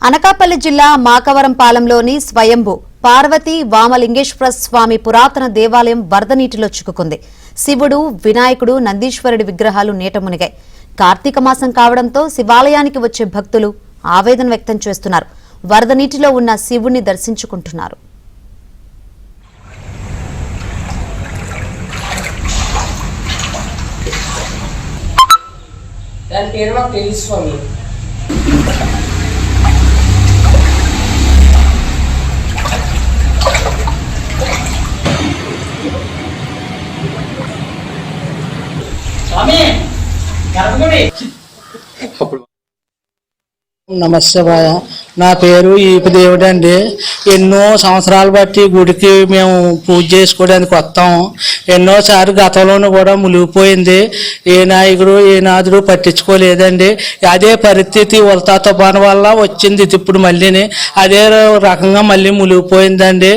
అనకాపల్లి జిల్లా మాకవరంపాలెంలోని స్వయంభూ పార్వతీ వామలింగేశ్వర స్వామి పురాతన దేవాలయం వరద నీటిలో చిక్కుకుంది. శివుడు, వినాయకుడు, నందీశ్వరుడి విగ్రహాలు నీట మునిగాయి. కార్తీక మాసం కావడంతో శివాలయానికి వచ్చే భక్తులు ఆవేదన వ్యక్తం చేస్తున్నారు. వరద నీటిలో ఉన్న శివుణ్ణి దర్శించుకుంటున్నారు. నమస్కార నా పేరు ఈపదేవుడు అండి. ఎన్నో సంవత్సరాలు బట్టి గుడికి మేము పూజ చేసుకోవడానికి వస్తాం. ఎన్నోసార్లు గతంలోనూ కూడా మునిగిపోయింది. ఏ నాయకుడు ఏ నాదుడు పట్టించుకోలేదండి. అదే పరిస్థితి ఉల్తా తుఫాను వల్ల వచ్చింది. ఇప్పుడు మళ్ళీని అదే రకంగా మళ్ళీ మునిగిపోయిందండి.